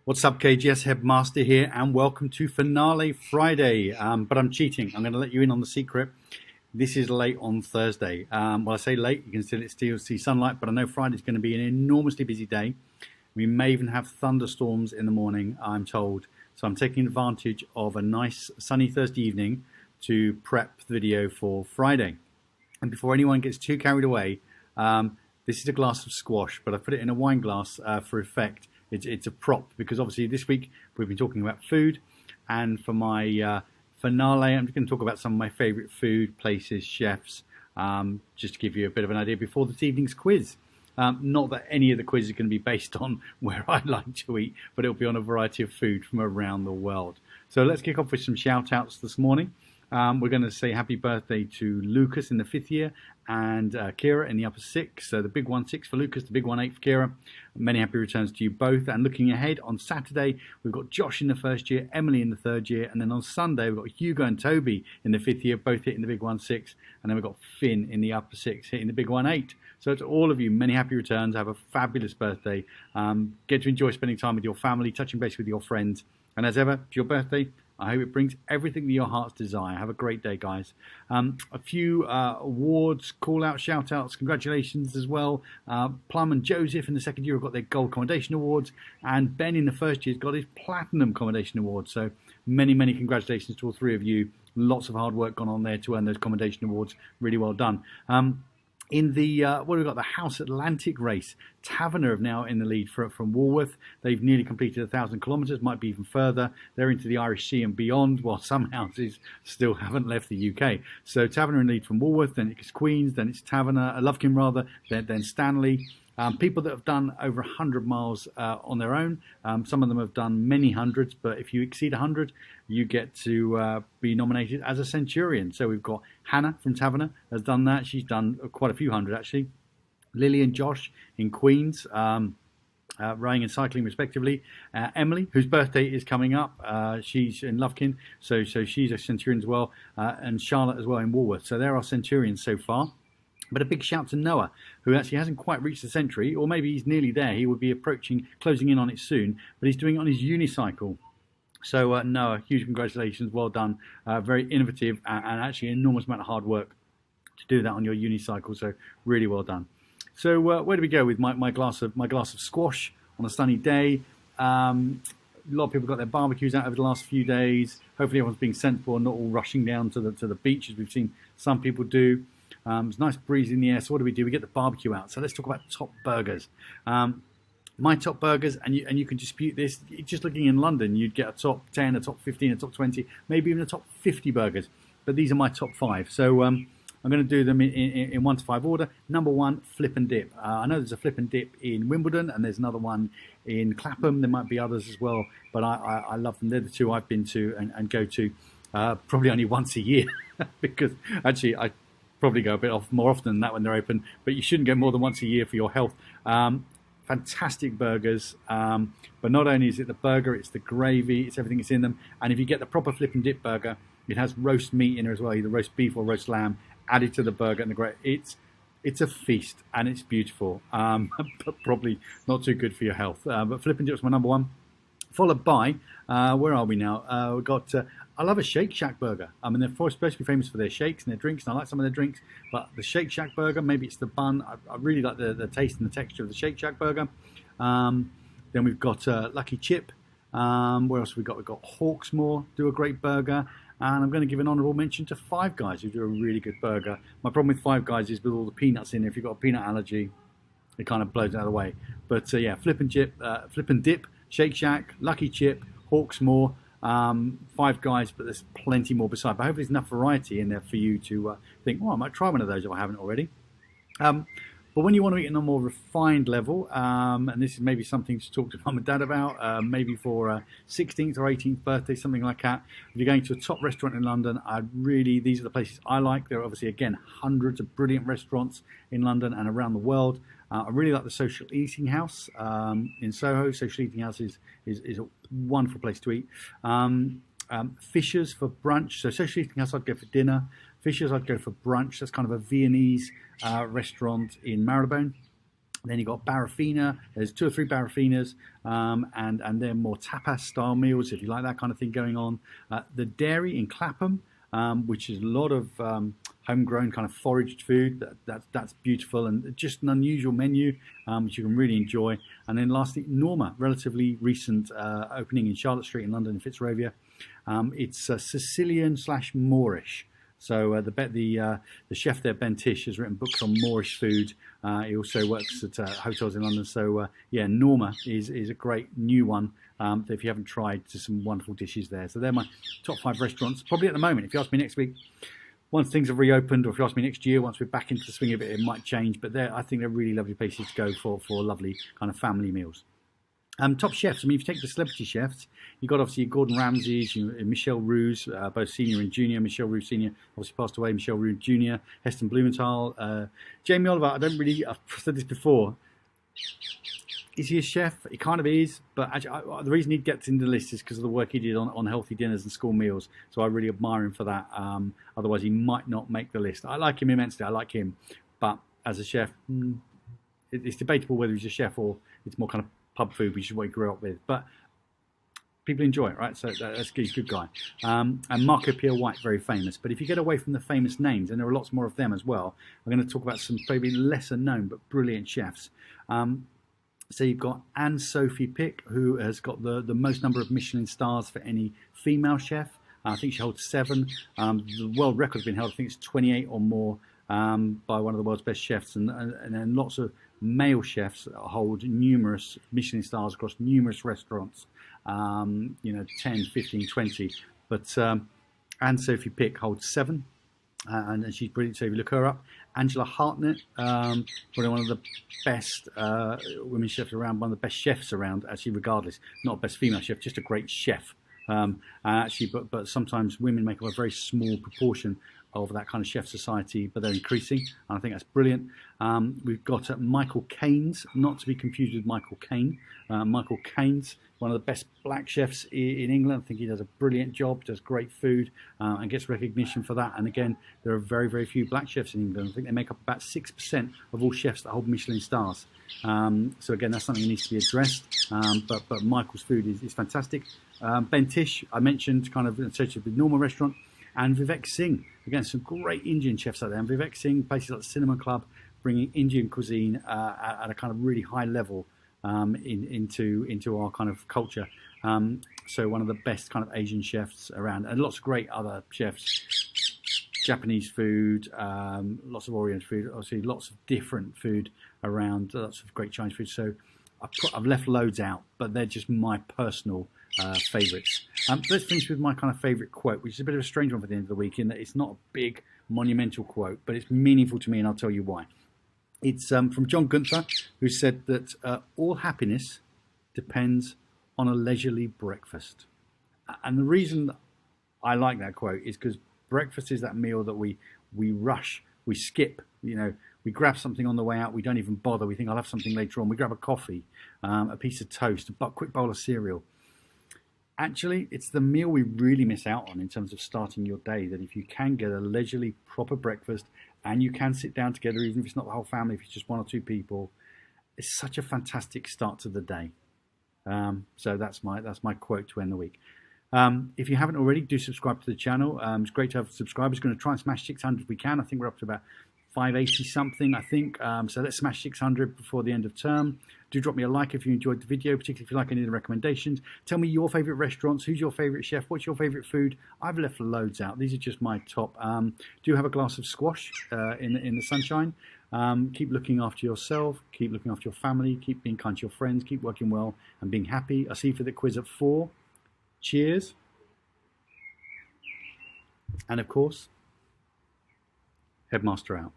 What's up, KGS Headmaster here, and welcome to Finale Friday. But I'm cheating. I'm going to let you in on the secret. This is late on Thursday. Well, I say late, you can still see sunlight, but I know Friday's going to be an enormously busy day. We may even have thunderstorms in the morning, I'm told. So I'm taking advantage of a nice sunny Thursday evening to prep the video for Friday. And before anyone gets too carried away, this is a glass of squash, but I put it in a wine glass for effect. It's a prop because obviously this week we've been talking about food, and for my finale I'm just going to talk about some of my favourite food places, chefs, just to give you a bit of an idea before this evening's quiz. Not that any of the quiz is going to be based on where I like to eat, but it'll be on a variety of food from around the world. So let's kick off with some shout outs this morning. We're going to say happy birthday to Lucas in the 5th year and Kira in the upper 6. So the big 1-6 for Lucas, the big 1-8 for Kira. Many happy returns to you both. And looking ahead, on Saturday, we've got Josh in the 1st year, Emily in the 3rd year. And then on Sunday, we've got Hugo and Toby in the 5th year, both hitting the big 1-6. And then we've got Finn in the upper 6 hitting the big 1-8. So to all of you, many happy returns. Have a fabulous birthday. Get to enjoy spending time with your family, touching base with your friends. And as ever, it's your birthday. I hope it brings everything that your hearts desire. Have a great day, guys. A few awards, call-out, shout-outs, congratulations as well. Plum and Joseph in the 2nd year have got their Gold Commendation Awards, and Ben in the 1st year has got his Platinum Commendation Award. So many, many congratulations to all three of you. Lots of hard work gone on there to earn those Commendation Awards. Really well done. In the, what have we got? The House Atlantic race. Taverner have now in the lead from Walworth. They've nearly completed 1,000 kilometres, might be even further. They're into the Irish Sea and beyond, while some houses still haven't left the UK. So Taverner in lead from Walworth, then it's Queen's, then it's Taverner, Lovekin rather, then Stanley. People that have done over 100 miles on their own. Some of them have done many hundreds, but if you exceed 100, you get to be nominated as a centurion. So we've got Hannah from Taverner has done that. She's done quite a few hundred, actually. Lily and Josh in Queens, rowing and cycling respectively. Emily, whose birthday is coming up, she's in Lovekin, so she's a centurion as well. And Charlotte as well in Walworth. So there are centurions so far. But a big shout to Noah, who actually hasn't quite reached the century, or maybe he's nearly there. He will be closing in on it soon, but he's doing it on his unicycle. So Noah, huge congratulations, well done. Very innovative and actually an enormous amount of hard work to do that on your unicycle. So really well done. So where do we go with my glass of squash on a sunny day? A lot of people got their barbecues out over the last few days. Hopefully everyone's being sensible and not all rushing down to the beach as we've seen some people do. It's a nice breeze in the air. So what do? We get the barbecue out. So let's talk about top burgers. My top burgers, and you can dispute this. Just looking in London, you'd get a top 10, a top 15, a top 20, maybe even a top 50 burgers. But these are my top 5. So I'm going to do them in 1 to 5 order. Number 1, flip and dip. I know there's a flip and dip in Wimbledon, and there's another one in Clapham. There might be others as well, but I love them. They're the two I've been to and go to probably only once a year because actually I probably go a bit more often than that when they're open, but you shouldn't go more than once a year for your health. Fantastic burgers, but not only is it the burger, it's the gravy, it's everything that's in them. And if you get the proper flip and dip burger, it has roast meat in there as well, either roast beef or roast lamb added to the burger and the gravy. It's a feast and it's beautiful, but probably not too good for your health. But flip and dip's my number 1. Followed by, where are we now? We've got, I love a Shake Shack burger. I mean, they're supposed to be famous for their shakes and their drinks, and I like some of their drinks, but the Shake Shack burger, maybe it's the bun. I really like the taste and the texture of the Shake Shack burger. Then we've got Lucky Chip. Where else have we got? We've got Hawksmoor, do a great burger. And I'm going to give an honourable mention to Five Guys, who do a really good burger. My problem with Five Guys is with all the peanuts in there. If you've got a peanut allergy, it kind of blows it out of the way. But yeah, flip and dip, Shake Shack, Lucky Chip, Hawksmoor, Five Guys, but there's plenty more beside. But hopefully there's enough variety in there for you to think, I might try one of those if I haven't already. But when you want to eat on a more refined level, and this is maybe something to talk to mum and dad about, maybe for a 16th or 18th birthday, something like that. If you're going to a top restaurant in London, these are the places I like. There are obviously, again, hundreds of brilliant restaurants in London and around the world. I really like the Social Eating House in Soho. Social Eating House is a wonderful place to eat. Fisher's for brunch. So Social Eating House I'd go for dinner. Fisher's I'd go for brunch. That's kind of a Viennese restaurant in Marylebone. Then you've got Barafina. There's 2 or 3 Barafinas, and they're more tapas style meals if you like that kind of thing going on. The dairy in Clapham, which is a lot of homegrown kind of foraged food. That's beautiful and just an unusual menu, which you can really enjoy. And then lastly, Norma, relatively recent opening in Charlotte Street in London in Fitzrovia. It's Sicilian / Moorish. So the chef there, Ben Tish, has written books on Moorish food. He also works at hotels in London. So yeah, Norma is a great new one. If you haven't tried, there's some wonderful dishes there. So they're my top 5 restaurants. Probably at the moment. If you ask me next week, once things have reopened, or if you ask me next year, once we're back into the swing of it, it might change. But I think they're really lovely places to go for lovely kind of family meals. Top chefs. I mean, if you take the celebrity chefs, you've got obviously Gordon Ramsay's, Michel Roux, both senior and junior. Michel Roux senior obviously passed away. Michel Roux junior, Heston Blumenthal, Jamie Oliver. I've said this before. Is he a chef? He kind of is, but actually, the reason he gets in the list is because of the work he did on healthy dinners and school meals. So I really admire him for that. Otherwise, he might not make the list. I like him immensely. I like him, but as a chef, it's debatable whether he's a chef or it's more kind of pub food, which is what he grew up with. But people enjoy it, right? So he's a good guy. And Marco Pierre White, very famous. But if you get away from the famous names, and there are lots more of them as well, I'm going to talk about some maybe lesser known but brilliant chefs. So you've got Anne-Sophie Pick, who has got the most number of Michelin stars for any female chef. I think she holds 7. The world record's been held, I think it's 28 or more, by one of the world's best chefs. And then lots of male chefs hold numerous Michelin stars across numerous restaurants, 10, 15, 20. But Anne-Sophie Pick holds 7. And she's brilliant. So if you look her up, Angela Hartnett, probably one of the best women chefs around, one of the best chefs around, actually, regardless. Not a best female chef, just a great chef. But sometimes women make up a very small proportion of that kind of chef society, but they're increasing, and I think that's brilliant. We've got Michael Caines, not to be confused with Michael Caine. Michael Caines, one of the best black chefs in England. I think he does a brilliant job, does great food, and gets recognition for that. And again, there are very, very few black chefs in England. I think they make up about 6% of all chefs that hold Michelin stars. So again, that's something that needs to be addressed. But Michael's food is fantastic. Ben Tish, I mentioned, kind of associated with Norma Restaurant. And Vivek Singh, again, some great Indian chefs out there. And Vivek Singh, places like the Cinema Club, bringing Indian cuisine at a kind of really high level into our kind of culture. So one of the best kind of Asian chefs around, and lots of great other chefs. Japanese food, lots of Orient food, obviously lots of different food around, lots of great Chinese food. So I've left loads out, but they're just my personal favourites. Let's finish with my kind of favourite quote, which is a bit of a strange one for the end of the week, in that it's not a big monumental quote, but it's meaningful to me, and I'll tell you why. It's from John Gunther, who said that all happiness depends on a leisurely breakfast. And the reason I like that quote is because breakfast is that meal that we rush, we skip, we grab something on the way out, we don't even bother, we think I'll have something later on, we grab a coffee, a piece of toast, a quick bowl of cereal. Actually, it's the meal we really miss out on in terms of starting your day, that if you can get a leisurely, proper breakfast, and you can sit down together, even if it's not the whole family, if it's just 1 or 2 people, it's such a fantastic start to the day. So that's my quote to end the week. If you haven't already, do subscribe to the channel. It's great to have subscribers. Going to try and smash 600 if we can. I think we're up to about 580 something, I think. So let's smash 600 before the end of term. Do drop me a like if you enjoyed the video, particularly if you like any of the recommendations. Tell me your favourite restaurants, who's your favourite chef, what's your favourite food. I've left loads out. These are just my top. Do have a glass of squash in the sunshine. Keep looking after yourself, keep looking after your family, keep being kind to your friends, keep working well and being happy. I'll see you for the quiz at 4. Cheers. And of course, Headmaster out.